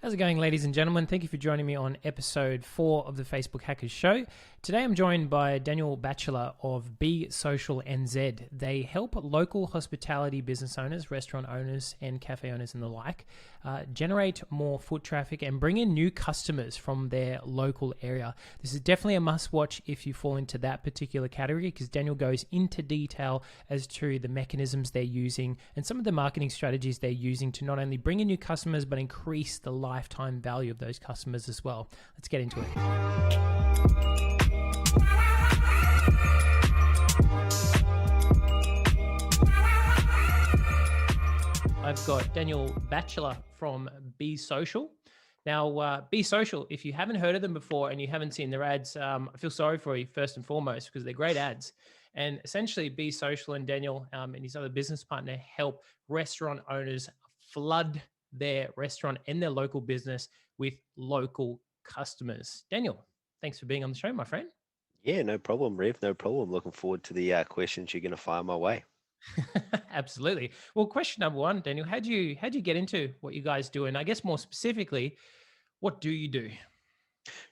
How's it going, ladies and gentlemen? Thank you for joining me on episode 4 of the Facebook Hackers Show. Today I'm joined by Daniel Batula of Be Social NZ. They help local hospitality business owners, restaurant owners, and cafe owners and the like generate more foot traffic and bring in new customers from their local area. This is definitely a must-watch if you fall into that particular category, because Daniel goes into detail as to the mechanisms they're using and some of the marketing strategies they're using to not only bring in new customers but increase the lifetime value of those customers as well. Let's get into it. I've got Daniel Batula from Be Social. Now, Be Social, if you haven't heard of them before and you haven't seen their ads, I feel sorry for you first and foremost, because they're great ads. And essentially, Be Social and Daniel and his other business partner help restaurant owners flood their restaurant and their local business with local customers. Daniel, thanks for being on the show, my friend. Yeah, no problem, Rev. No problem. Looking forward to the questions you're going to fire my way. Absolutely. Well, question number one, Daniel, how'd you get into what you guys do? And I guess more specifically, what do you do?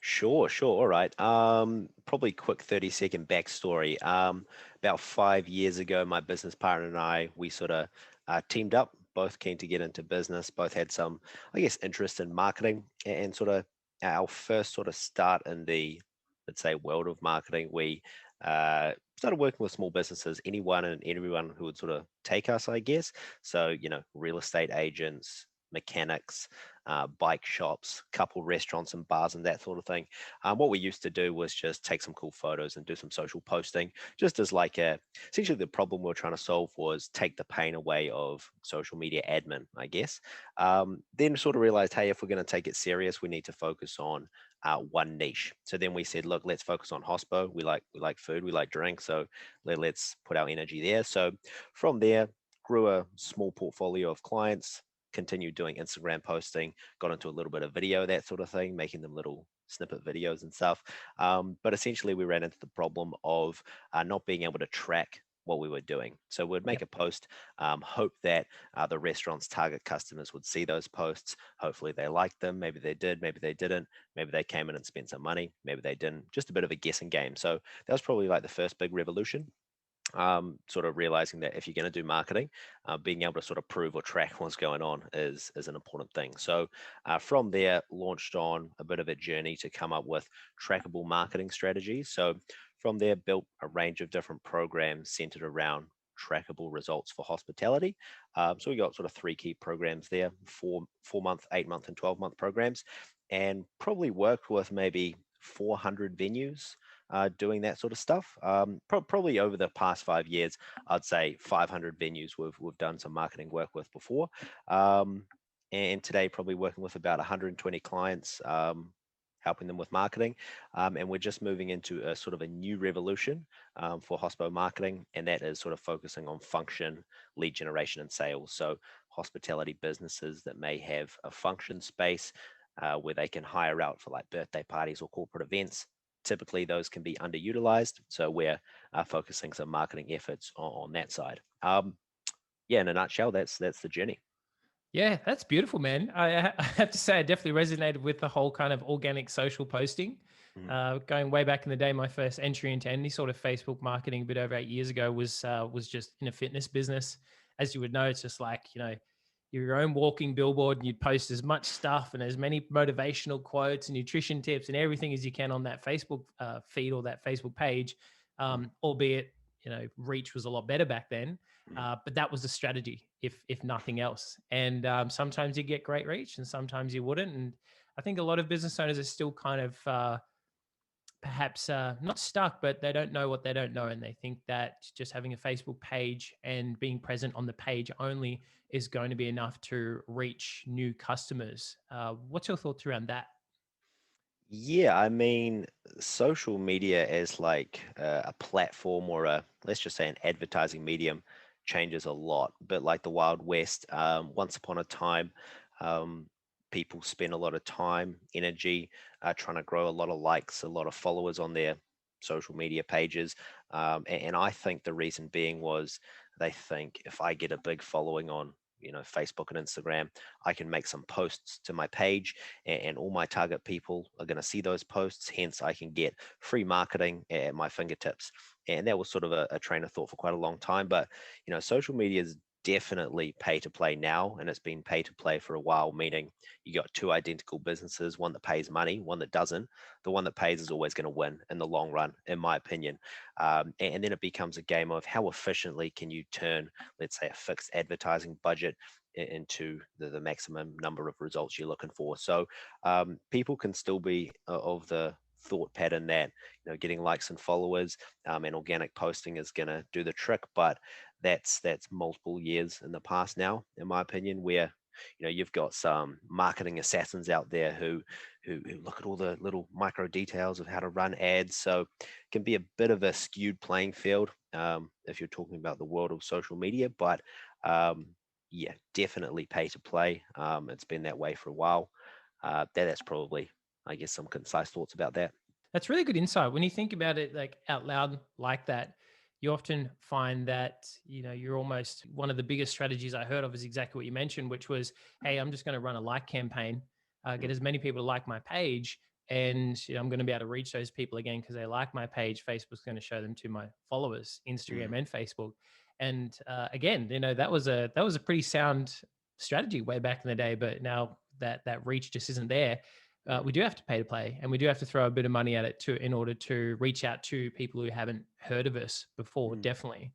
Sure, sure. All right. Probably quick 30-second backstory. About 5 years ago, my business partner and I, we sort of teamed up, both keen to get into business, both had some, I guess, interest in marketing and sort of our first sort of start in the, let's say, world of marketing. We started working with small businesses, anyone and everyone who would sort of take us, I guess. So, real estate agents, mechanics, bike shops, couple restaurants and bars and that sort of thing. What we used to do was just take some cool photos and do some social posting, just as like essentially the problem we are trying to solve was take the pain away of social media admin, I guess. Then sort of realized, hey, if we're going to take it serious, we need to focus on one niche. So then we said, look, let's focus on hospo. We like food, we like drink, so let's put our energy there. So from there, grew a small portfolio of clients, continued doing Instagram posting, got into a little bit of video, that sort of thing, making them little snippet videos and stuff. But essentially, we ran into the problem of not being able to track what we were doing. So we'd make Yep. a post, hope that the restaurant's target customers would see those posts. Hopefully they liked them. Maybe they did, maybe they didn't. Maybe they came in and spent some money. Maybe they didn't. Just a bit of a guessing game. So that was probably like the first big revolution. Sort of realizing that if you're going to do marketing, being able to sort of prove or track what's going on is an important thing. So from there, launched on a bit of a journey to come up with trackable marketing strategies. So from there, built a range of different programs centered around trackable results for hospitality. So we got sort of three key programs there: four month, 8 month, and 12-month programs, and probably worked with maybe 400 venues doing that sort of stuff. Probably over the past 5 years, I'd say 500 venues we've done some marketing work with before. And today, probably working with about 120 clients, helping them with marketing. And we're just moving into a sort of a new revolution for hospo marketing, and that is sort of focusing on function, lead generation, and sales. So hospitality businesses that may have a function space where they can hire out for like birthday parties or corporate events. Typically, those can be underutilized. So we're focusing some marketing efforts on that side. Yeah, in a nutshell, that's the journey. Yeah, that's beautiful, man. I have to say, I definitely resonated with the whole kind of organic social posting. Mhm. Going way back in the day, my first entry into any sort of Facebook marketing, a bit over 8 years ago, was just in a fitness business. As you would know, it's just like you're your own walking billboard, and you'd post as much stuff and as many motivational quotes and nutrition tips and everything as you can on that Facebook feed or that Facebook page. Albeit, reach was a lot better back then. Mhm. But that was the strategy, if nothing else. And sometimes you get great reach, and sometimes you wouldn't. And I think a lot of business owners are still kind of perhaps not stuck, but they don't know what they don't know, and they think that just having a Facebook page and being present on the page only is going to be enough to reach new customers. What's your thoughts around that? Yeah, I mean, social media as like a platform or let's just say an advertising medium changes a lot. But like the Wild West, once upon a time, um, people spent a lot of time, energy, trying to grow a lot of likes, a lot of followers on their social media pages. And I think the reason being was they think if I get a big following on, Facebook and Instagram, I can make some posts to my page, and all my target people are going to see those posts. Hence, I can get free marketing at my fingertips. And that was sort of a train of thought for quite a long time. But social media is definitely pay to play now, and it's been pay to play for a while, meaning you got two identical businesses, one that pays money, one that doesn't. The one that pays is always going to win in the long run, in my opinion. And then it becomes a game of how efficiently can you turn, let's say, a fixed advertising budget into the maximum number of results you're looking for. So people can still be of the thought pattern that getting likes and followers and organic posting is going to do the trick, but that's multiple years in the past now, in my opinion, where you've got some marketing assassins out there who look at all the little micro details of how to run ads. So it can be a bit of a skewed playing field if you're talking about the world of social media. But yeah, definitely pay to play. It's been that way for a while. That's probably, I guess, some concise thoughts about that. That's really good insight. When you think about it like out loud like that, you often find that, you're almost one of the biggest strategies I heard of is exactly what you mentioned, which was, hey, I'm just going to run a like campaign, get Mm, as many people to like my page. And I'm going to be able to reach those people again because they like my page. Facebook's going to show them to my followers, mm, Instagram and Facebook. And again, that was a pretty sound strategy way back in the day. But now that reach just isn't there. mm, We do have to pay to play, and we do have to throw a bit of money at it in order to reach out to people who haven't heard of us before. mm, Definitely.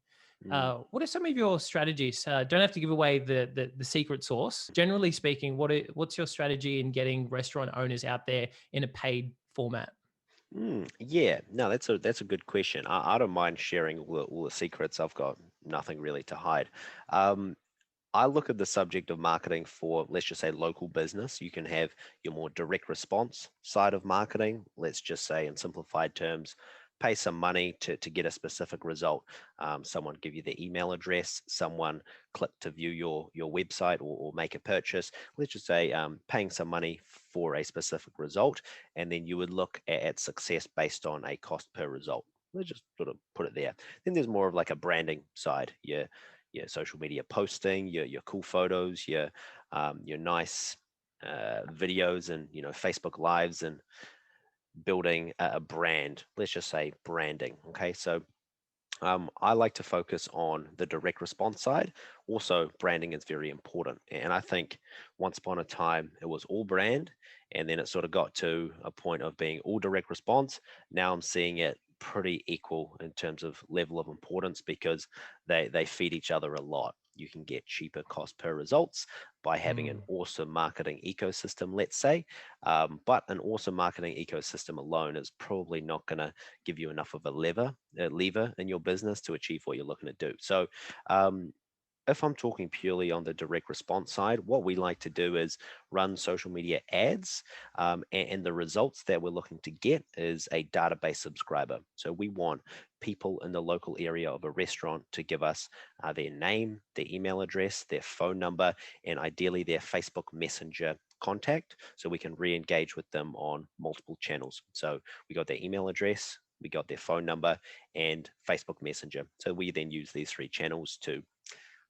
mm. What are some of your strategies? Don't have to give away the secret sauce. Generally speaking, what's your strategy in getting restaurant owners out there in a paid format? Yeah, no, that's a good question. I don't mind sharing all the secrets. I've got nothing really to hide. Um, I look at the subject of marketing for, let's just say, local business. You can have your more direct response side of marketing. Let's just say, in simplified terms, pay some money to get a specific result. Someone give you their email address, someone click to view your website or make a purchase. Let's just say paying some money for a specific result, and then you would look at success based on a cost per result. Let's just sort of put it there. Then there's more of like a branding side. Your social media posting, your cool photos, your nice videos, and Facebook lives, and building a brand. Let's just say branding. Okay, so I like to focus on the direct response side. Also, branding is very important. And I think once upon a time, it was all brand. And then it sort of got to a point of being all direct response. Now I'm seeing it pretty equal in terms of level of importance because they feed each other a lot. You can get cheaper cost per results by having an Mm. awesome marketing ecosystem, let's say. But an awesome marketing ecosystem alone is probably not going to give you enough of a lever in your business to achieve what you're looking to do. So um, if I'm talking purely on the direct response side, what we like to do is run social media ads. And the results that we're looking to get is a database subscriber. So we want people in the local area of a restaurant to give us their name, their email address, their phone number, and ideally their Facebook Messenger contact so we can re-engage with them on multiple channels. So we got their email address, we got their phone number, and Facebook Messenger. So we then use these three channels to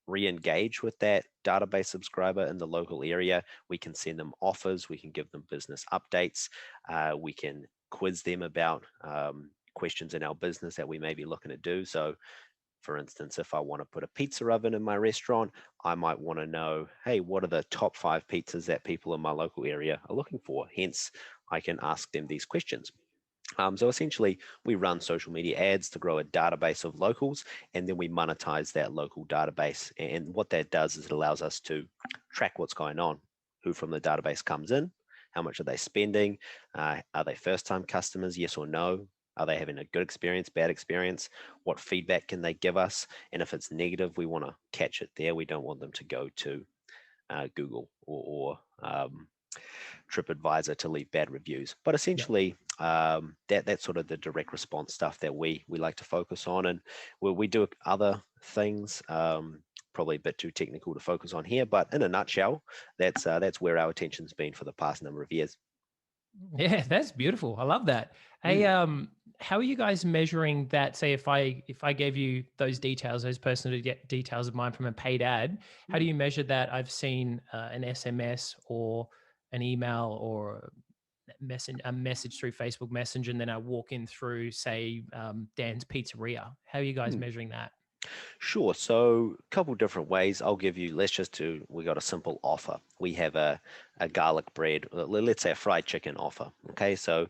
re-engage with that database subscriber in the local area. We can send them offers, we can give them business updates, we can quiz them about questions in our business that we may be looking to do. So for instance, if I want to put a pizza oven in my restaurant, I might want to know, hey, what are the top 5 pizzas that people in my local area are looking for? Hence, I can ask them these questions. So essentially, we run social media ads to grow a database of locals, and then we monetize that local database. And what that does is it allows us to track what's going on, who from the database comes in, how much are they spending, are they first-time customers, yes or no? Are they having a good experience, bad experience? What feedback can they give us? And if it's negative, we want to catch it there. We don't want them to go to Google or TripAdvisor to leave bad reviews. But Yeah. essentially, that's sort of the direct response stuff that we like to focus on, and we do other things. Probably a bit too technical to focus on here, but in a nutshell, that's where our attention's been for the past number of years. Yeah, that's beautiful. I love that. Hey, Mm. how are you guys measuring that? Say if I gave you those details, those personal details of mine from a paid ad, how do Mm. you measure that I've seen an SMS or an email or a message through Facebook Messenger, and then I walk in through, say, Dan's Pizzeria? How are you guys Mm. measuring that? Sure. So, a couple different ways. I'll give you, let's just do, we got a simple offer. We have a garlic bread, let's say a fried chicken offer. Okay. So,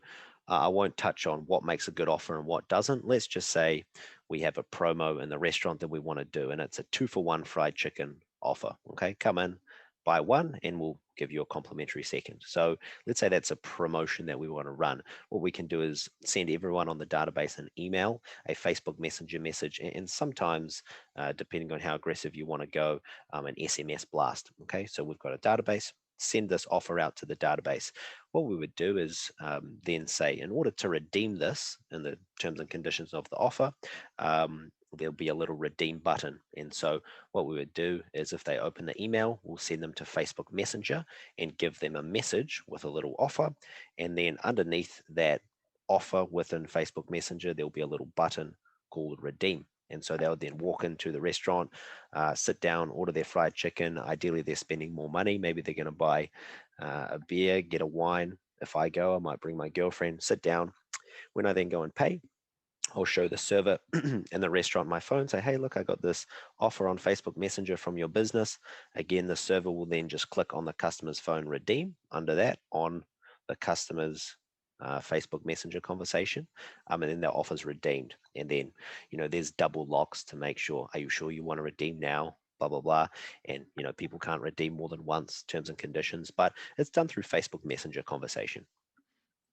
I won't touch on what makes a good offer and what doesn't. Let's just say we have a promo in the restaurant that we want to do, and it's a 2-for-1 fried chicken offer. Okay. Come in, buy one, and we'll give you a complimentary second. So, let's say that's a promotion that we want to run. What we can do is send everyone on the database an email, a Facebook Messenger message, and sometimes, depending on how aggressive you want to go, an SMS blast. Okay, so we've got a database. Send this offer out to the database. What we would do is then say, in order to redeem this in the terms and conditions of the offer, there'll be a little redeem button. And so, what we would do is, if they open the email, we'll send them to Facebook Messenger and give them a message with a little offer. And then underneath that offer within Facebook Messenger, there'll be a little button called redeem. And so they'll then walk into the restaurant, sit down, order their fried chicken. Ideally, they're spending more money. Maybe they're going to buy a beer, get a wine. If I go, I might bring my girlfriend, sit down. When I then go and pay, I'll show the server in the restaurant my phone, say, hey, look, I got this offer on Facebook Messenger from your business. Again, the server will then just click on the customer's phone, redeem under that on the customer's Facebook Messenger conversation, and then their offer's redeemed. And then, there's double locks to make sure, are you sure you want to redeem now? Blah, blah, blah. And, people can't redeem more than once, terms and conditions, but it's done through Facebook Messenger conversation.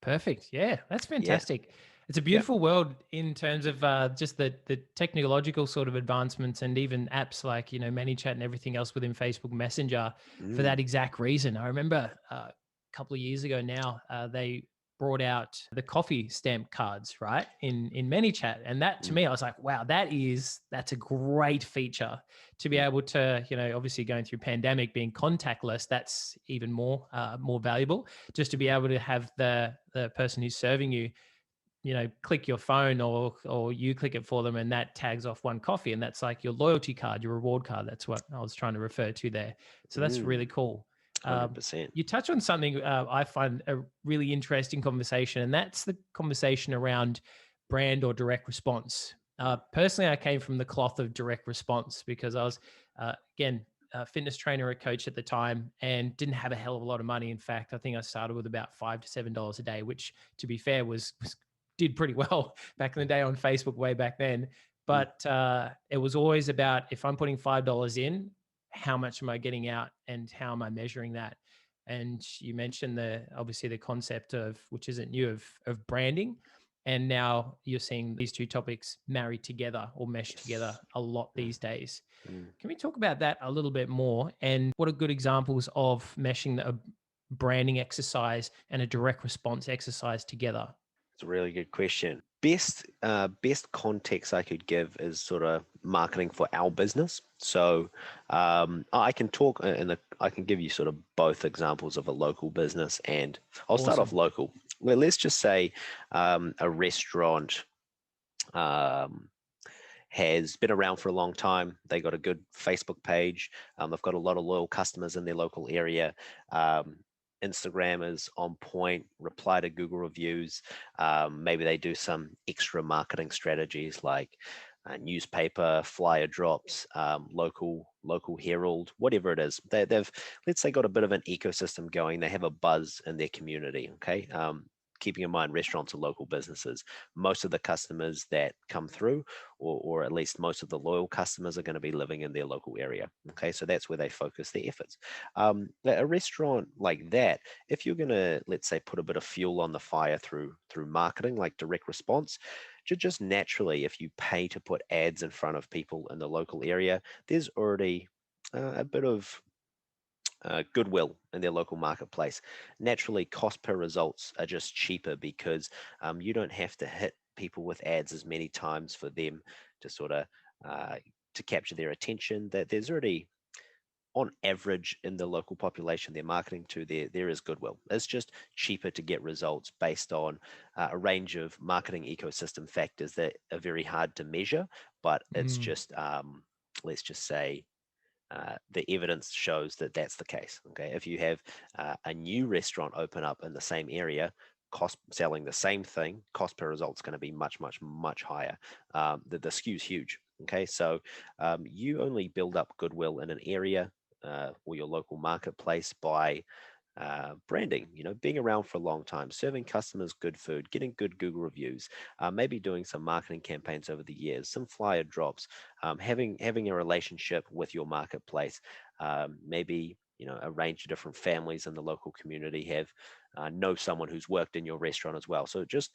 Perfect. Yeah, that's Yeah. fantastic. It's a Yeah. beautiful world in terms of just the technological sort of advancements, and even apps like ManyChat and everything else within Facebook Messenger for Mm, that exact reason. I remember a couple of years ago now, they brought out the coffee stamp cards, right, in ManyChat, and that, to mm, me, I was like, wow, that's a great feature to be mm, able to, obviously going through pandemic, being contactless, that's even more valuable, just to be able to have the person who's serving you, click your phone, or you click it for them, and that tags off one coffee, and that's like your loyalty card, your reward card. That's what I was trying to refer to there. So that's mm, really cool. um, 100%. you touch on something I find a really interesting conversation, and that's the conversation around brand or direct response. Personally, I came from the cloth of direct response because I was, again, a fitness trainer, a coach at the time, and didn't have a hell of a lot of money. In fact, I think I started with about $5 to $7 a day, which, to be fair, was did pretty well back in the day on Facebook, way back then. Mm, But it was always about, if I'm putting $5 in, how much am I getting out, and how am I measuring that? And you mentioned obviously the concept of, which isn't new, of branding. And now you're seeing these two topics married together or meshed together yes. a lot Mm, these days. mm. Can we talk about that a little bit more? And what are good examples of meshing a branding exercise and a direct response exercise together? It's a really good question. Best context I could give is sort of marketing for our business. So I can talk I can give you sort of both examples of a local business, and I'll start off Awesome. local. Well, let's just say a restaurant um, has been around for a long time. They got a good Facebook page. They've got a lot of loyal customers in their local area. Um, Instagram is on point. Reply to Google reviews. Maybe they do some extra marketing strategies like newspaper flyer drops, local herald, whatever it is. They've, let's say, got a bit of an ecosystem going. They have a buzz in their community. Okay. Keeping in mind, restaurants are local businesses. Most of the customers that come through, or at least most of the loyal customers, are going to be living in their local area. Okay, so that's where they focus their efforts. A restaurant like that, if you're going to, let's say, put a bit of fuel on the fire through marketing, like direct response, just naturally, if you pay to put ads in front of people in the local area, there's already a bit of Goodwill in their local marketplace. Naturally, cost per results are just cheaper because you don't have to hit people with ads as many times for them to sort of uh, to capture their attention. That there's already on average in the local population they're marketing to, there is Goodwill. It's just cheaper to get results based on a range of marketing ecosystem factors that are very hard to measure, but it's Mm. just let's just say the evidence shows that that's the case. Okay, if you have a new restaurant open up in the same area, cost selling the same thing, cost per result is going to be much, much, much higher. The skew's huge. Okay, so you only build up goodwill in an area or your local marketplace by branding, being around for a long time, serving customers good food, getting good Google reviews, maybe doing some marketing campaigns over the years, some flyer drops, having a relationship with your marketplace, maybe a range of different families in the local community have know someone who's worked in your restaurant as well. So just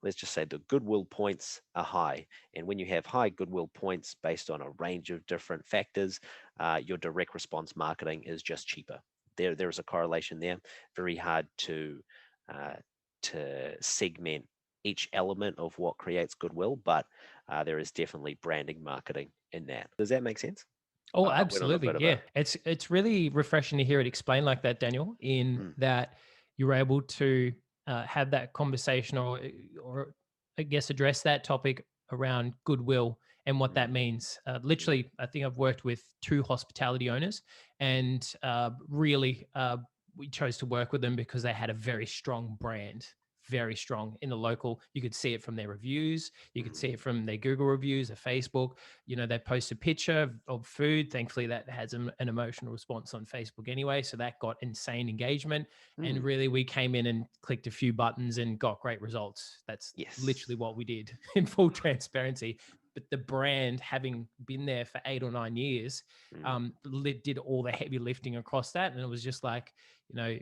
let's just say the goodwill points are high, and when you have high goodwill points based on a range of different factors, your direct response marketing is just cheaper. There's a correlation there. Very hard uh, to segment each element of what creates goodwill, but there is definitely branding marketing in that. Does that make sense? Oh, Went on a absolutely. bit of Yeah. a It's really refreshing to hear it explained like that, Daniel, in mm, that you were able to have that conversation or I guess address that topic around goodwill and what that mm, means. mm, Literally, I think I've worked with two hospitality owners and really we chose to work with them because they had a very strong brand, very strong in the local. You could see it from their reviews. You could see mm, it from their Google reviews, their Facebook. They post a picture of food. Thankfully, that has an emotional response on Facebook anyway. So that got insane engagement. And mm. really, we came in and clicked a few buttons and got great results. That's Yes. literally what we did in full transparency. But the brand, having been there for 8 or 9 years, Mm. did all the heavy lifting across that. And it was just like, you know,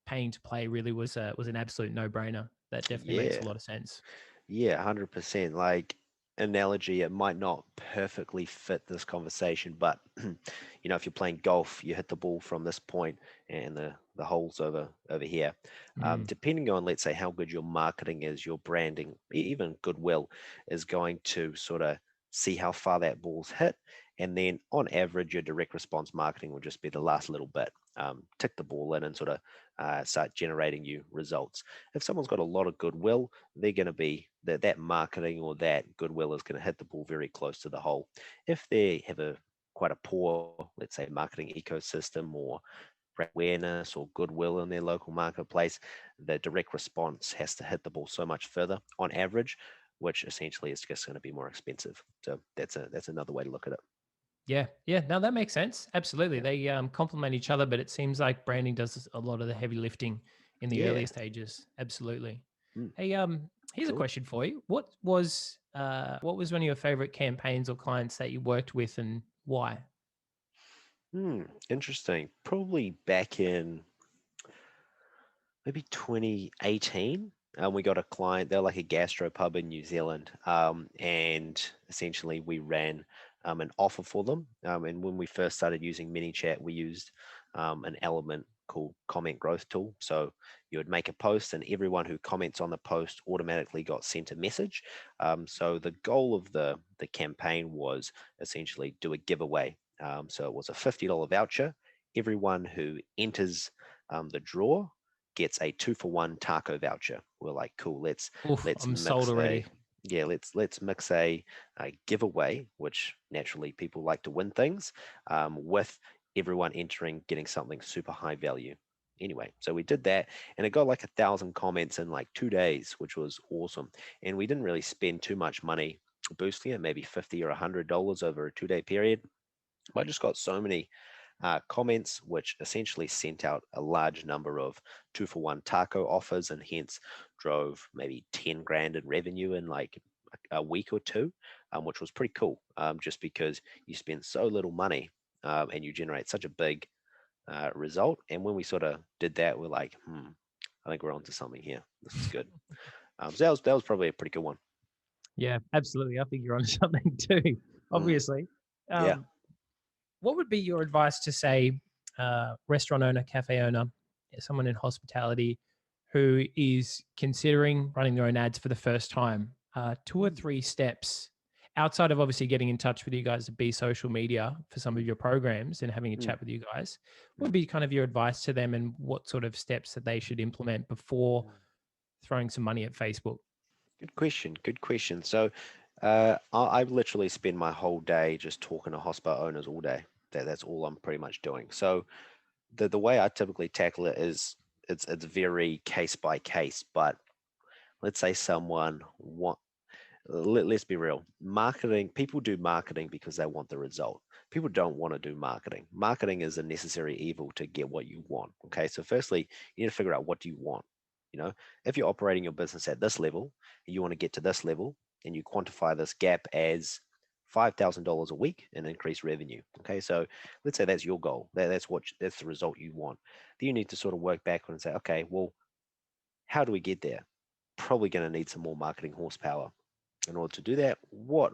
paying to play really was an absolute no brainer. That definitely makes a Yeah. lot of sense. Yeah, 100%. Like analogy, it might not perfectly fit this conversation, but if you're playing golf, you hit the ball from this point and the hole's over here. Mm. Depending on, let's say, how good your marketing is, your branding, even goodwill, is going to sort of see how far that ball's hit. And then on average, your direct response marketing will just be the last little bit. Tick the ball in and sort of start generating you results. If someone's got a lot of goodwill, they're going to be that marketing or that goodwill is going to hit the ball very close to the hole. If they have a quite a poor, let's say, marketing ecosystem or brand awareness or goodwill in their local marketplace, the direct response has to hit the ball so much further on average, which essentially is just going to be more expensive. So that's another way to look at it. Yeah, yeah. No, that makes sense. Absolutely, Yeah. they complement each other, but it seems like branding does a lot of the heavy lifting in the Yeah. earlier stages. Absolutely. Mm, Hey, here's a cool. question for you. What was one of your favorite campaigns or clients that you worked with, and why? Interesting. Probably back in maybe 2018. We got a client, they're like a gastro pub in New Zealand. And essentially we ran an offer for them. And when we first started using ManyChat, we used an element called comment growth tool. So you would make a post and everyone who comments on the post automatically got sent a message. So the goal of the campaign was essentially do a giveaway. So it was a $50 voucher. Everyone who enters the draw gets a 2-for-1 taco voucher. We're like, cool, Oof, let's I'm sold mix a already. yeah, let's mix a giveaway, which naturally people like to win things, with everyone entering getting something super high value. Anyway, so we did that, and it got like 1,000 comments in like 2 days, which was awesome. And we didn't really spend too much money boosting it, maybe $50 or $100 over a 2-day period. But I just got so many comments, which essentially sent out a large number of 2-for-1 taco offers and hence drove maybe 10 grand in revenue in like a week or two, which was pretty cool, just because you spend so little money and you generate such a big result. And when we sort of did that, we're like, I think we're onto something here. This is good. So that was probably a pretty good one. Yeah, absolutely. I think you're onto something too. Mm, Obviously. yeah. Um, what would be your advice to say restaurant owner, cafe owner, someone in hospitality who is considering running their own ads for the first time? Two or Mm, three steps outside of obviously getting in touch with you guys to Be Social Media for some of your programs and having a Mm, chat with you guys, what mm, would be kind of your advice to them and what sort of steps that they should implement before mm. throwing some money at Facebook? Good question. Good question. So, I literally spend my whole day just talking to hospital owners all day. That's all I'm pretty much doing. So, the way I typically tackle it is it's very case by case. But let's say someone let's be real. Marketing, people do marketing because they want the result. People don't want to do marketing. Marketing is a necessary evil to get what you want. Okay. So firstly, you need to figure out what do you want. You know, if you're operating your business at this level and you want to get to this level and you quantify this gap as $5,000 a week in increased revenue. Okay. So let's say that's your goal. That's the result you want. Then you need to sort of work backward and say, okay, well, how do we get there? Probably going to need some more marketing horsepower. In order to do that, what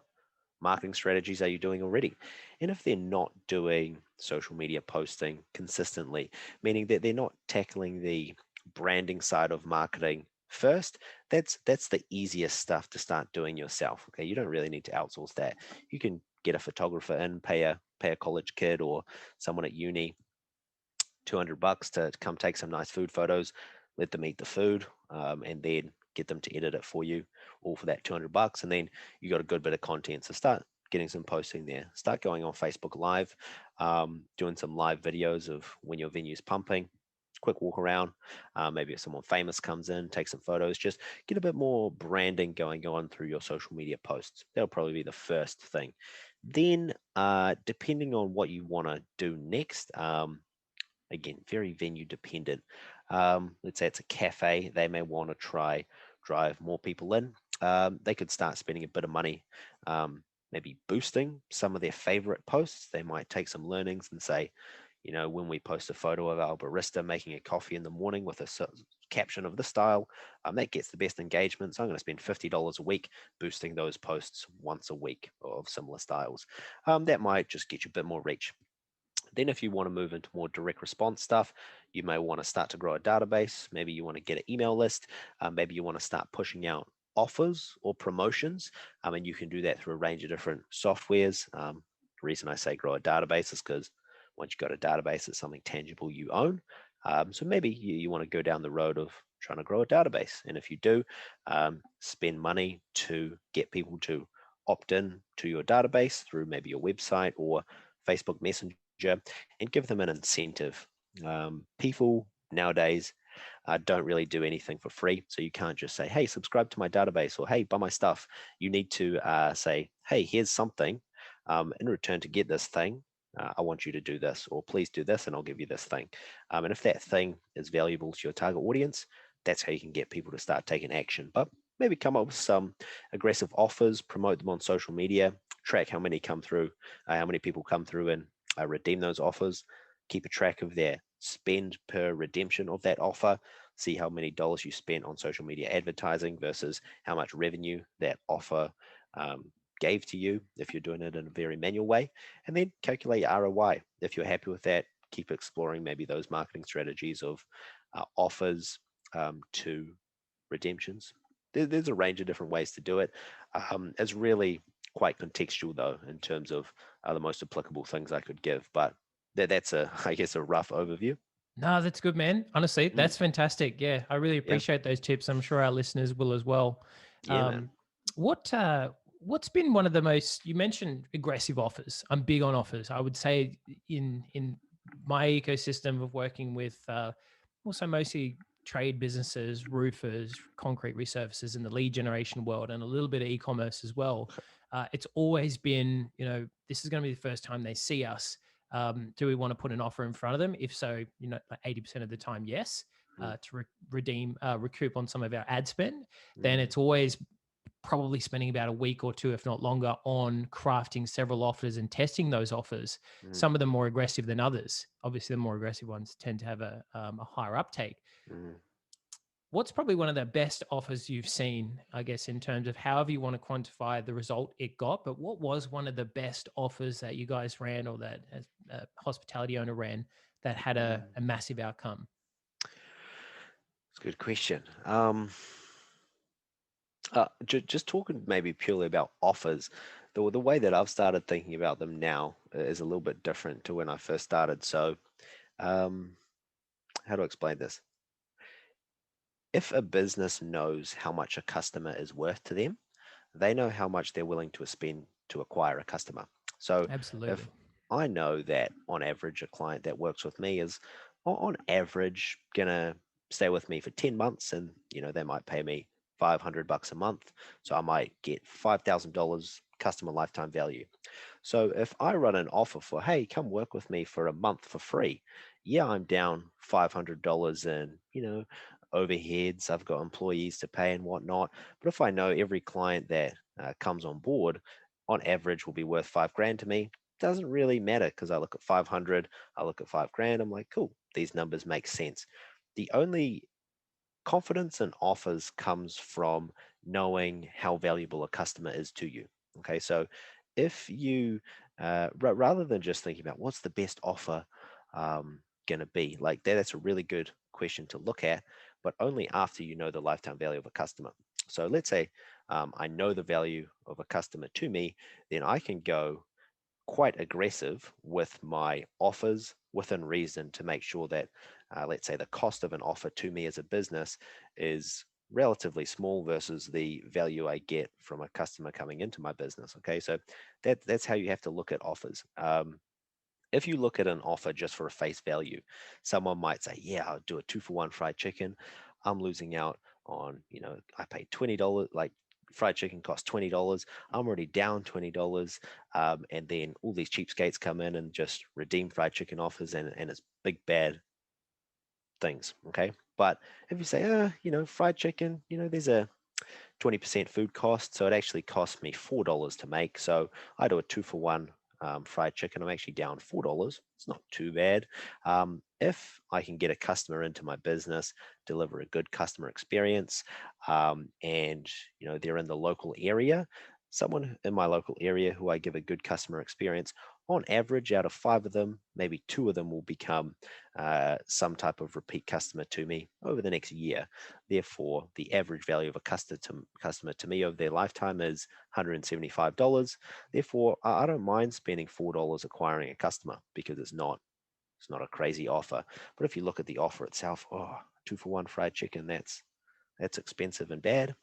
marketing strategies are you doing already? And if they're not doing social media posting consistently, meaning that they're not tackling the branding side of marketing first, that's the easiest stuff to start doing yourself. Okay, you don't really need to outsource that. You can get a photographer in, pay a college kid or someone at uni $200 to come take some nice food photos, let them eat the food, and then get them to edit it for you, all for that $200. And then you got a good bit of content. So start getting some posting there. Start going on Facebook Live, doing some live videos of when your venue's pumping. Quick walk around. Maybe if someone famous comes in, take some photos. Just get a bit more branding going on through your social media posts. That'll probably be the first thing. Then, depending on what you want to do next, again, very venue dependent. Let's say it's a cafe, they may want to try drive more people in. They could start spending a bit of money, maybe boosting some of their favorite posts. They might take some learnings and say, when we post a photo of our barista making a coffee in the morning with a caption of the style, that gets the best engagement. So I'm going to spend $50 a week boosting those posts once a week of similar styles. That might just get you a bit more reach. Then, if you want to move into more direct response stuff, you may want to start to grow a database. Maybe you want to get an email list. Maybe you want to start pushing out offers or promotions. And you can do that through a range of different softwares. The reason I say grow a database is because once you've got a database, it's something tangible you own. So maybe you want to go down the road of trying to grow a database. And if you do, spend money to get people to opt in to your database through maybe your website or Facebook Messenger and give them an incentive. People nowadays don't really do anything for free. So you can't just say, hey, subscribe to my database or hey, buy my stuff. You need to say, hey, here's something. In return to get this thing, I want you to do this, or please do this, and I'll give you this thing. And if that thing is valuable to your target audience, that's how you can get people to start taking action. But maybe come up with some aggressive offers, promote them on social media, track how many come through, how many people come through and redeem those offers, keep a track of their spend per redemption of that offer, see how many dollars you spent on social media advertising versus how much revenue that offer um, gave to you if you're doing it in a very manual way, and then calculate ROI. If you're happy with that, keep exploring maybe those marketing strategies of offers to redemptions. There's a range of different ways to do it. It's really quite contextual though in terms of the most applicable things I could give, but that's a I guess a rough overview. No, that's good, man. Honestly, Mm, that's fantastic. Yeah, I really yeah, appreciate those tips. I'm sure our listeners will as well. yeah, man. Um, what what's been one of the most, you mentioned aggressive offers. I'm big on offers. I would say in my ecosystem of working with also mostly trade businesses, roofers, concrete resurfacers in the lead generation world, and a little bit of e-commerce as well. It's always been, this is going to be the first time they see us. Do we want to put an offer in front of them? If so, like 80% of the time, yes, Mm, to recoup on some of our ad spend. Then mm, it's always probably spending about a week or two, if not longer, on crafting several offers and testing those offers. mm, Some of them more aggressive than others. Obviously, the more aggressive ones tend to have a higher uptake. mm. What's probably one of the best offers you've seen, I guess, in terms of however you want to quantify the result it got? But what was one of the best offers that you guys ran or that a hospitality owner ran that had a Mm. massive outcome? It's a good question. Just talking maybe purely about offers. the way that I've started thinking about them now is a little bit different to when I first started. So, um, how do I explain this? If a business knows how much a customer is worth to them, they know how much they're willing to spend to acquire a customer. So if Absolutely. I know that on average a client that works with me is on average gonna stay with me for 10 months, and they might pay me $500 a month, so I might get $5,000 customer lifetime value. So if I run an offer for, hey, come work with me for a month for free, yeah, I'm down $500 in, overheads. I've got employees to pay and whatnot. But if I know every client that comes on board, on average, will be worth 5 grand to me, doesn't really matter because I look at 500, I look at 5 grand. I'm like, cool, these numbers make sense. The only confidence in offers comes from knowing how valuable a customer is to you. Okay, so if you rather than just thinking about what's the best offer going to be, like that's a really good question to look at, but only after you know the lifetime value of a customer. So let's say I know the value of a customer to me, then I can go quite aggressive with my offers within reason to make sure that, let's say, the cost of an offer to me as a business is relatively small versus the value I get from a customer coming into my business. Okay, so that's how you have to look at offers. If you look at an offer just for a face value, someone might say, yeah, I'll do a 2-for-1 fried chicken. I'm losing out on, I paid $20, like fried chicken costs $20. I'm already down $20. And then all these cheapskates come in and just redeem fried chicken offers, and it's big bad things. Okay. But if you say, fried chicken, there's a 20% food cost. So it actually cost me $4 to make. So I do a 2-for-1 fried chicken. I'm actually down $4. It's not too bad. If I can get a customer into my business, deliver a good customer experience, and they're in the local area, someone in my local area who I give a good customer experience, on average, out of 5 of them, maybe 2 of them will become some type of repeat customer to me over the next year. Therefore, the average value of a customer to me over their lifetime is $175. Therefore, I don't mind spending $4 acquiring a customer because it's not a crazy offer. But if you look at the offer itself, 2-for-1 fried chicken, that's expensive and bad.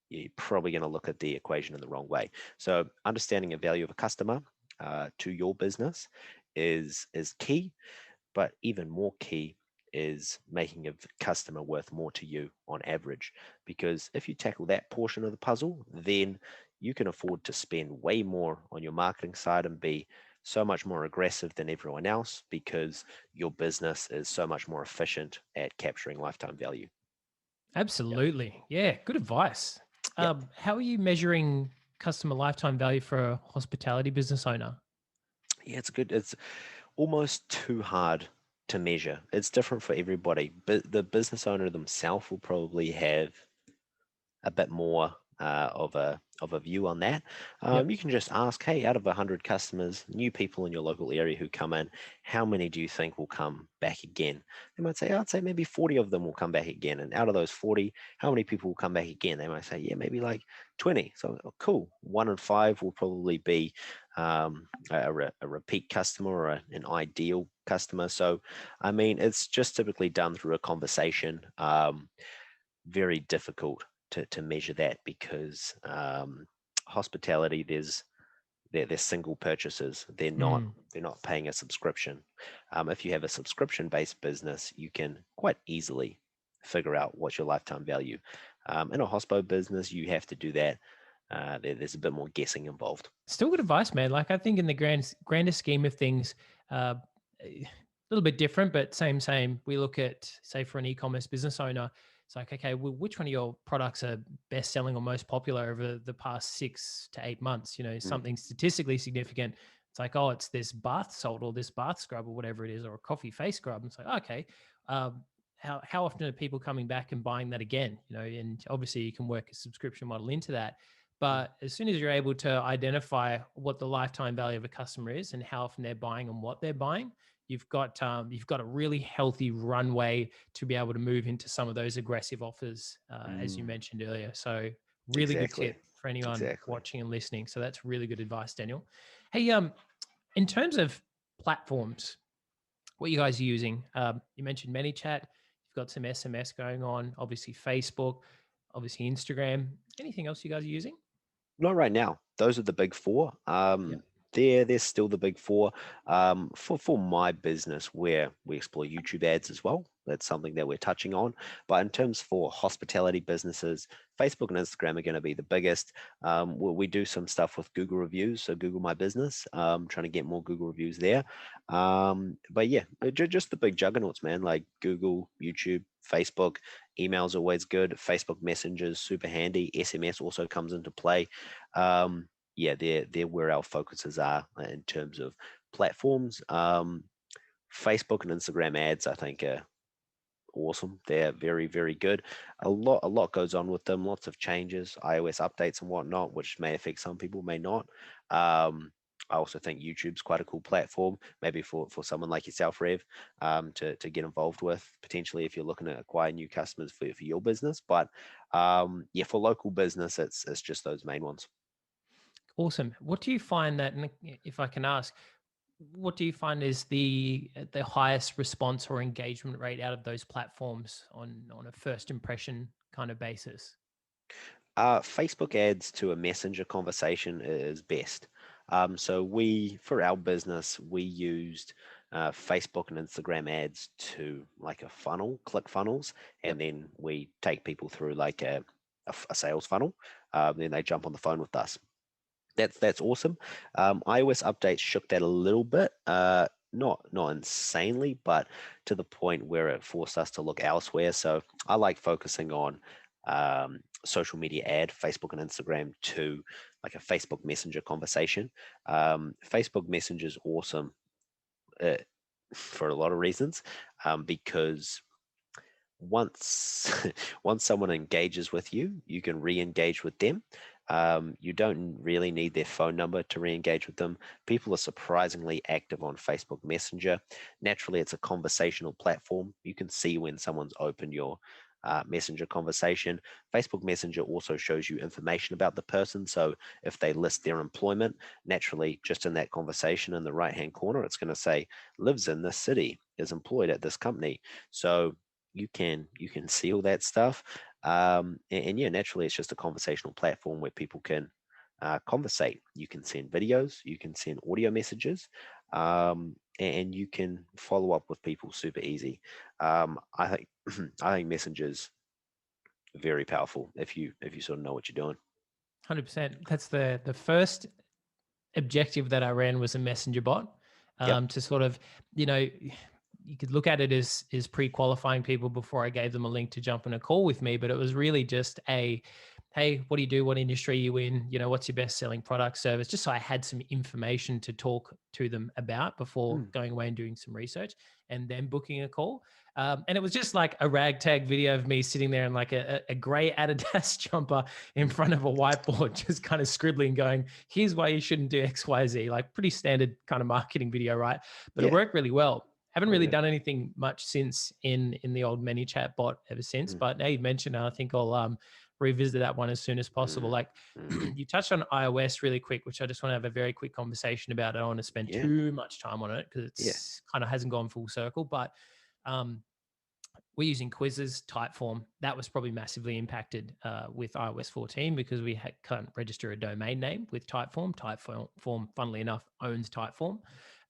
You're probably going to look at the equation in the wrong way. So understanding the value of a customer to your business is key, but even more key is making a customer worth more to you on average. Because if you tackle that portion of the puzzle, then you can afford to spend way more on your marketing side and be so much more aggressive than everyone else because your business is so much more efficient at capturing lifetime value. Yeah. Absolutely. Yeah, good advice. Yeah. How are you measuring customer lifetime value for a hospitality business owner? Yeah, it's good. It's almost too hard to measure. It's different for everybody. But the business owner themselves will probably have a bit more of a view on that. Yep. You can just ask, hey, out of 100 customers, new people in your local area who come in, how many do you think will come back again? They might say, I'd say maybe 40 of them will come back again. And out of those 40, how many people will come back again? They might say, yeah, maybe like 20. So cool. 1 in 5 will probably be a repeat customer or an ideal customer. So, I mean, it's just typically done through a conversation. Very difficult to measure that because hospitality, they're single purchases. They're not Mm. they're not paying a subscription. If you have a subscription based business, you can quite easily figure out what's your lifetime value. In a hospo business, you have to do that. There's a bit more guessing involved. Still good advice, man. Like I think in the grander scheme of things, a little bit different, but same. We look at, say, for an e-commerce business owner, it's like, okay, well, which one of your products are best selling or most popular over the past 6 to 8 months? Mm, Something statistically significant. It's like, oh, it's this bath salt or this bath scrub or whatever it is, or a coffee face scrub. And it's like, okay, how often are people coming back and buying that again? And obviously you can work a subscription model into that. mm. But as soon as you're able to identify what the lifetime value of a customer is and how often they're buying and what they're buying, you've got a really healthy runway to be able to move into some of those aggressive offers, as you Mm, mentioned earlier. So really good exactly. tip for anyone Exactly. watching and listening. So that's really good advice, Daniel. Hey, in terms of platforms, what you guys are using? You mentioned ManyChat. You've got some SMS going on. Obviously, Facebook. Obviously, Instagram. Anything else you guys are using? Not right now. Those are the big four. Yeah. They're still the big four. For my business, where we explore YouTube ads as well. That's something that we're touching on. But in terms for hospitality businesses, Facebook and Instagram are going to be the biggest. We do some stuff with Google reviews, so Google My Business. Trying to get more Google reviews there. But yeah, just the big juggernauts, man. Like Google, YouTube, Facebook. Email's always good. Facebook Messenger's super handy. SMS also comes into play. Yeah, they're where our focuses are in terms of platforms. Facebook and Instagram ads, I think, are awesome. They're very, very good. A lot goes on with them. Lots of changes, iOS updates and whatnot, which may affect some people, may not. I also think YouTube's quite a cool platform, maybe for someone like yourself, Rev, to get involved with potentially if you're looking to acquire new customers for your business. But yeah, for local business, it's just those main ones. Awesome. What do you find that, and if I can ask, what do you find is the highest response or engagement rate out of those platforms on a first impression kind of basis? Facebook ads to a messenger conversation is best. So for our business, we used Facebook and Instagram ads to like a funnel, click funnels, Yep. and then we take people through like a sales funnel. Then they jump on the phone with us. That's awesome. iOS updates shook that a little bit. Not insanely, but to the point where it forced us to look elsewhere. So I like focusing on social media ad, Facebook and Instagram to like a Facebook Messenger conversation. Facebook Messenger is awesome uh, for a lot of reasons because once once someone engages with you, you can re-engage with them. You don't really need their phone number to re-engage with them. People are surprisingly active on Facebook Messenger. Naturally, it's a conversational platform. You can see when someone's opened your Messenger conversation. Facebook Messenger also shows you information about the person. So if they list their employment, naturally, just in that conversation in the right-hand corner, it's going to say lives in this city, is employed at this company. So you can see all that stuff. And yeah, naturally, it's just a conversational platform where people can conversate. You can send videos, you can send audio messages, and you can follow up with people super easy. I think I think Messenger's very powerful if you sort of know what you're doing. 100%. That's the first objective that I ran was a messenger bot, Yep. to sort of, you know, you could look at it as pre-qualifying people before I gave them a link to jump on a call with me, but it was really just a, hey, what do you do? What industry are you in? You know, what's your best selling product, service? Just so I had some information to talk to them about before Mm. going away and doing some research and then booking a call. And it was just like a ragtag video of me sitting there in like a gray Adidas jumper in front of a whiteboard, just kind of scribbling, going, here's why you shouldn't do X, Y, Z. Like pretty standard kind of marketing video, right? But it Yeah. worked really well. Haven't Oh really yeah. done anything much since in the old ManyChat bot ever since. Mm, But now you've mentioned it, I think I'll revisit that one as soon as possible. mm, Like mm. you touched on iOS really quick, which I just want to have a very quick conversation about. I don't want to spend Yeah. too much time on it because Yeah. it's kind of hasn't gone full circle. But um, we're using quizzes, Typeform. That was probably massively impacted with iOS 14 because we can't register a domain name with Typeform. Typeform, funnily enough, owns Typeform.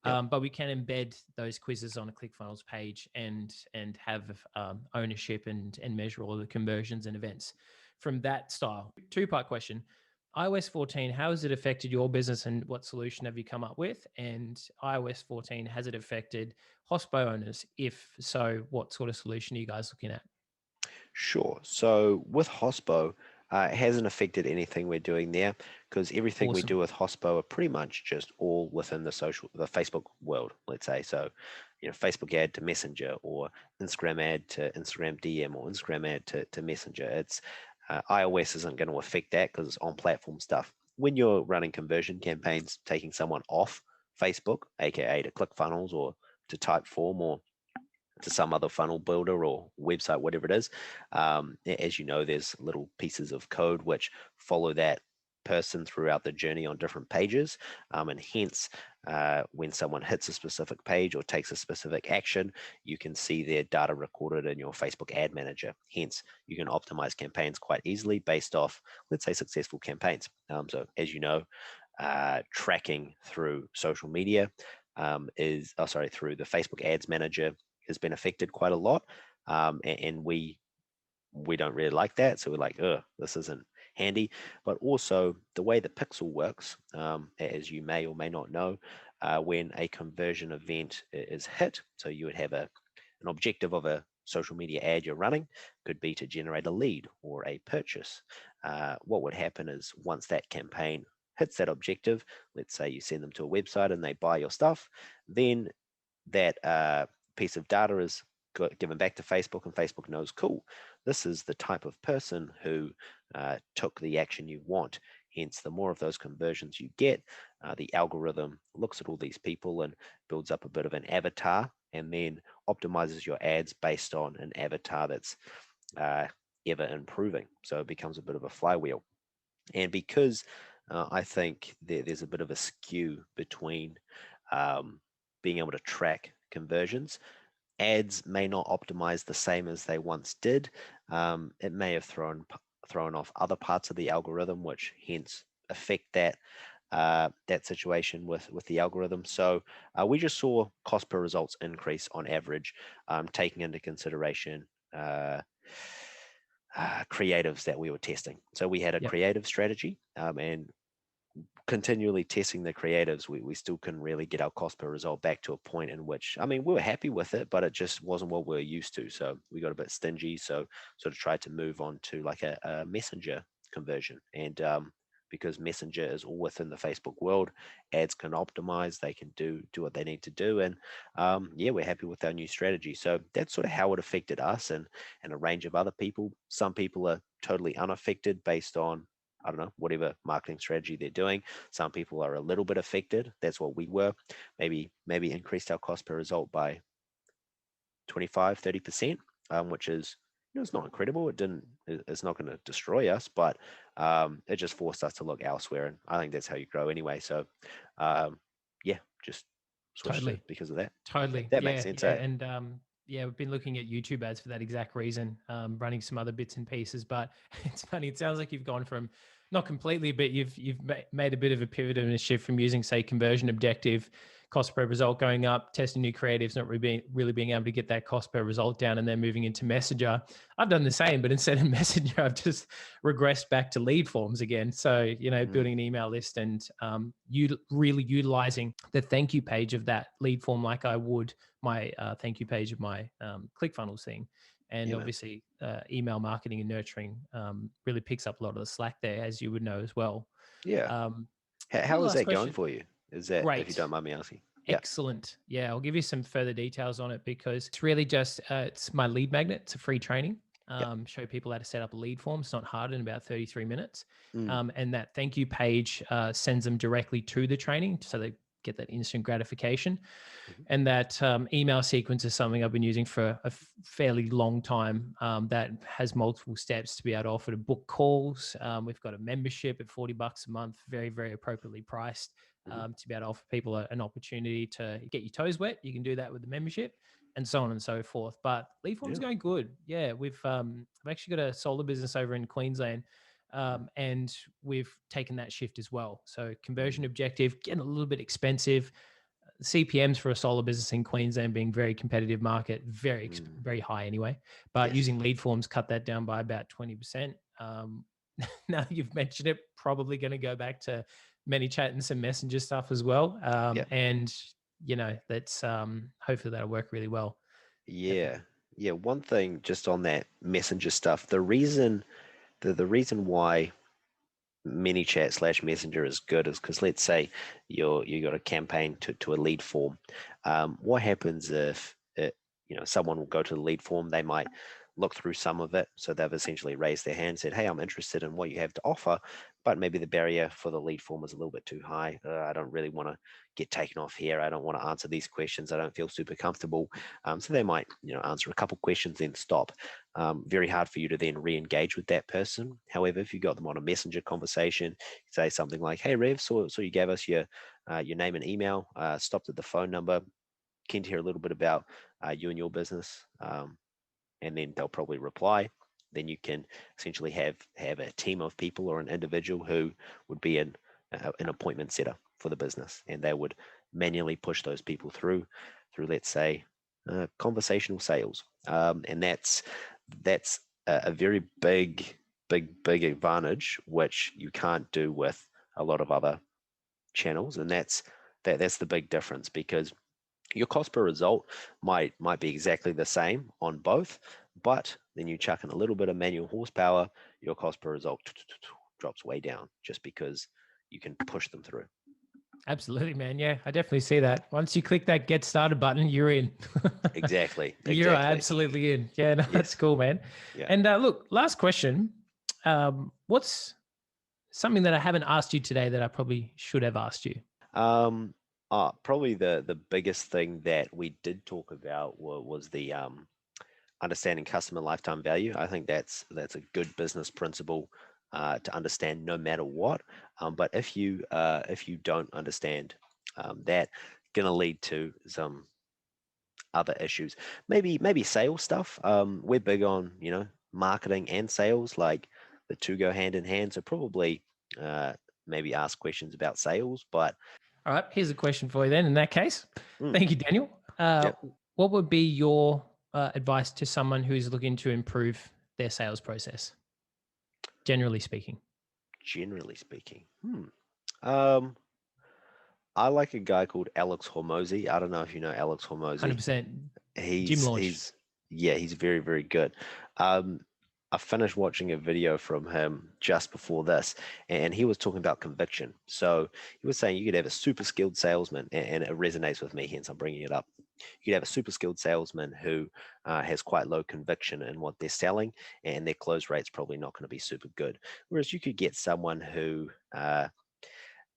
Yep. But we can embed those quizzes on a ClickFunnels page and have ownership and measure all the conversions and events from that style. Two-part question. iOS 14, how has it affected your business and what solution have you come up with? And iOS 14, has it affected hospo owners? If so, what sort of solution are you guys looking at? Sure. So with Hospo, it hasn't affected anything we're doing there because everything we Awesome. do with Hospo are pretty much just all within the Facebook world, let's say. So, Facebook ad to Messenger or Instagram ad to Instagram DM or Instagram ad to Messenger. It's iOS isn't going to affect that because it's on platform stuff. When you're running conversion campaigns, taking someone off Facebook, aka to ClickFunnels or to Typeform or to some other funnel builder or website, whatever it is. As you know, there's little pieces of code which follow that person throughout the journey on different pages, and hence when someone hits a specific page or takes a specific action, you can see their data recorded in your Facebook ad manager. Hence, you can optimize campaigns quite easily based off, let's say, successful campaigns. So as you know, tracking through social media through the Facebook ads manager has been affected quite a lot. And we don't really like that. So we're like, this isn't handy. But also the way the pixel works, as you may or may not know, when a conversion event is hit, so you would have an objective of a social media ad you're running, could be to generate a lead or a purchase. What would happen is once that campaign hits that objective, let's say you send them to a website and they buy your stuff, then that piece of data is given back to Facebook, and Facebook knows, cool, this is the type of person who took the action you want. Hence, the more of those conversions you get, the algorithm looks at all these people and builds up a bit of an avatar, and then optimizes your ads based on an avatar that's ever improving. So it becomes a bit of a flywheel. And because I think there's a bit of a skew between being able to track conversions, ads may not optimize the same as they once did. It may have thrown off other parts of the algorithm, which hence affect that situation with the algorithm. So we just saw cost per results increase on average, taking into consideration creatives that we were testing. So we had a creative strategy, and continually testing the creatives, we still couldn't really get our cost per result back to a point in which, I mean, we were happy with it, but it just wasn't what we were used to. So we got a bit stingy. So sort of tried to move on to like a messenger conversion. And because messenger is all within the Facebook world, ads can optimize, they can do what they need to do. And yeah, we're happy with our new strategy. So that's sort of how it affected us and a range of other people. Some people are totally unaffected based on, I don't know, whatever marketing strategy they're doing. Some people are a little bit affected. That's what we were. Maybe increased our cost per result by 25, 30%, which is, it's not incredible. It's not going to destroy us, but it just forced us to look elsewhere. And I think that's how you grow anyway. So yeah, just switched it because of that. Totally. That makes sense. Yeah. And yeah, we've been looking at YouTube ads for that exact reason, running some other bits and pieces. But it's funny. It sounds like you've gone from, not completely, but you've made a bit of a pivot and a shift from using, say, conversion objective, cost per result going up, testing new creatives, not really being able to get that cost per result down, and then moving into Messenger. I've done the same, but instead of Messenger, I've just regressed back to lead forms again. So, building an email list and you really utilizing the thank you page of that lead form like I would my thank you page of my ClickFunnels thing. And obviously email marketing and nurturing really picks up a lot of the slack there, as you would know as well. Yeah. How is that going for you? Is that, great, if you don't mind me asking? Excellent. Yeah, I'll give you some further details on it because it's really just, it's my lead magnet. It's a free training. Show people how to set up a lead form. It's not hard, in about 33 minutes. And that thank you page sends them directly to the training, so they get that instant gratification. And that email sequence is something I've been using for a fairly long time, that has multiple steps to be able to offer to book calls. We've got a membership at $40 a month, very, very appropriately priced, to be able to offer people an opportunity to get your toes wet. You can do that with the membership, and so on and so forth. But lead form's going good. Yeah, I've actually got a solar business over in Queensland, and we've taken that shift as well. So conversion objective, getting a little bit expensive. CPMs for a solar business in Queensland being very competitive market, very high anyway. But using lead forms cut that down by about 20%. Now you've mentioned it, probably going to go back to ManyChat and some messenger stuff as well. And that's hopefully that'll work really well. Yeah. One thing just on that messenger stuff, the reason why ManyChat / messenger is good is because, let's say you got a campaign to a lead form. What happens if someone will go to the lead form? They might, looked through some of it. So they've essentially raised their hand, said, hey, I'm interested in what you have to offer, but maybe the barrier for the lead form is a little bit too high. I don't really want to get taken off here. I don't want to answer these questions. I don't feel super comfortable. So they might, answer a couple questions, then stop. Very hard for you to then re-engage with that person. However, if you got them on a messenger conversation, say something like, hey, Rev, so you gave us your name and email, stopped at the phone number, keen to hear a little bit about you and your business. And then they'll probably reply. Then you can essentially have a team of people or an individual who would be an appointment setter for the business, and they would manually push those people through let's say conversational sales, and that's a very big advantage which you can't do with a lot of other channels, and that's the big difference, because your cost per result might be exactly the same on both, but then you chuck in a little bit of manual horsepower, your cost per result drops way down, just because you can push them through. Absolutely, man. Yeah, I definitely see that. Once you click that get started button, you're in. Exactly. You're absolutely in. Yeah, no, that's cool, man. Yeah. And look, last question. What's something that I haven't asked you today that I probably should have asked you? Probably the biggest thing that we did talk about was the understanding customer lifetime value. I think that's a good business principle to understand no matter what. But if you don't understand that, gonna lead to some other issues. Maybe sales stuff. We're big on marketing and sales, like the two go hand in hand. So probably maybe ask questions about sales. But all right, here's a question for you then. In that case, thank you, Daniel. What would be your advice to someone who's looking to improve their sales process? Generally speaking. I like a guy called Alex Hormozy. I don't know if you know Alex Hormozy. 100%. Gym launch. He's very, very good. I finished watching a video from him just before this, and he was talking about conviction. So he was saying you could have a super skilled salesman, and it resonates with me, hence I'm bringing it up. You could have a super skilled salesman who has quite low conviction in what they're selling, and their close rate's probably not going to be super good. Whereas you could get someone who,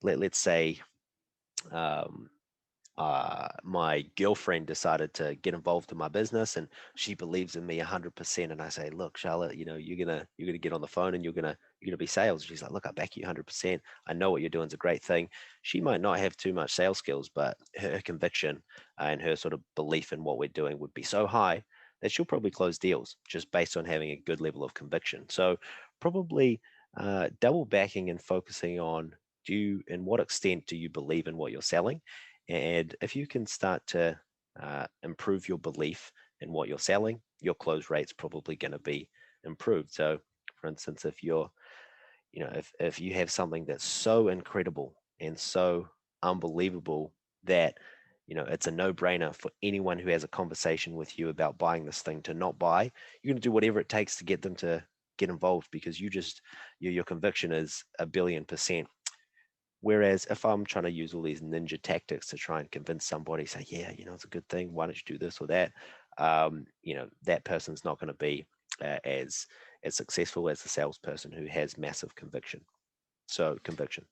let's say, my girlfriend decided to get involved in my business, and she believes in me 100%. And I say, look, Charlotte, you're gonna get on the phone, and you're gonna be sales. She's like, look, I back you 100%. I know what you're doing is a great thing. She might not have too much sales skills, but her conviction and her sort of belief in what we're doing would be so high that she'll probably close deals just based on having a good level of conviction. So probably double backing and focusing on, in what extent do you believe in what you're selling? And if you can start to improve your belief in what you're selling, your close rate's probably going to be improved. So, for instance, if if you have something that's so incredible and so unbelievable that it's a no-brainer for anyone who has a conversation with you about buying this thing to not buy, you're going to do whatever it takes to get them to get involved, because your conviction is 1,000,000,000%. Whereas if I'm trying to use all these ninja tactics to try and convince somebody, say, yeah, it's a good thing, why don't you do this or that? That person's not going to be as successful as the salesperson who has massive conviction. So conviction.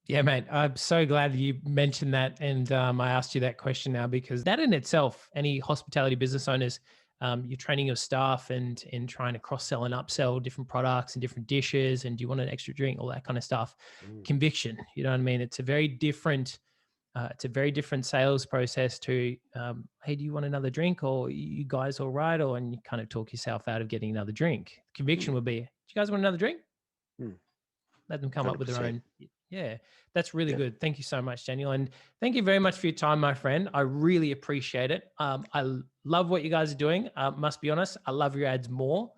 Yeah, mate. I'm so glad you mentioned that. And I asked you that question now, because that in itself, any hospitality business owners, you're training your staff and trying to cross-sell and upsell different products and different dishes, and do you want an extra drink, all that kind of stuff. Conviction, you know what I mean? It's a very different sales process to, hey, do you want another drink, or you guys all right? And you kind of talk yourself out of getting another drink. Conviction would be, do you guys want another drink? Let them come 100%. Up with their own. Yeah, that's really good. Thank you so much, Daniel. And thank you very much for your time, my friend. I really appreciate it. I love what you guys are doing. Must be honest, I love your ads more.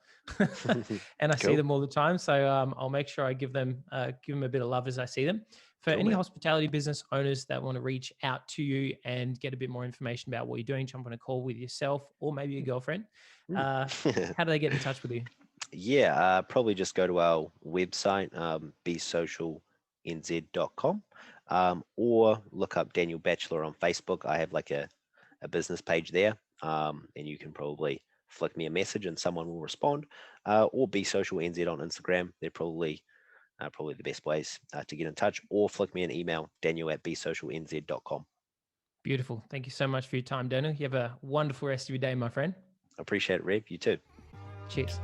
And I see them all the time. So I'll make sure I give them a bit of love as I see them. For any hospitality business owners that want to reach out to you and get a bit more information about what you're doing, jump on a call with yourself or maybe your girlfriend. How do they get in touch with you? Yeah, probably just go to our website, besocialnz.com, or look up Daniel Batula on Facebook. I have like a business page there, and you can probably flick me a message and someone will respond, or Be Social NZ on Instagram. They're probably the best ways to get in touch, or flick me an email, daniel@besocialnz.com. Beautiful. Thank you so much for your time, Daniel. You have a wonderful rest of your day, my friend. Appreciate it, Rev. You too. Cheers.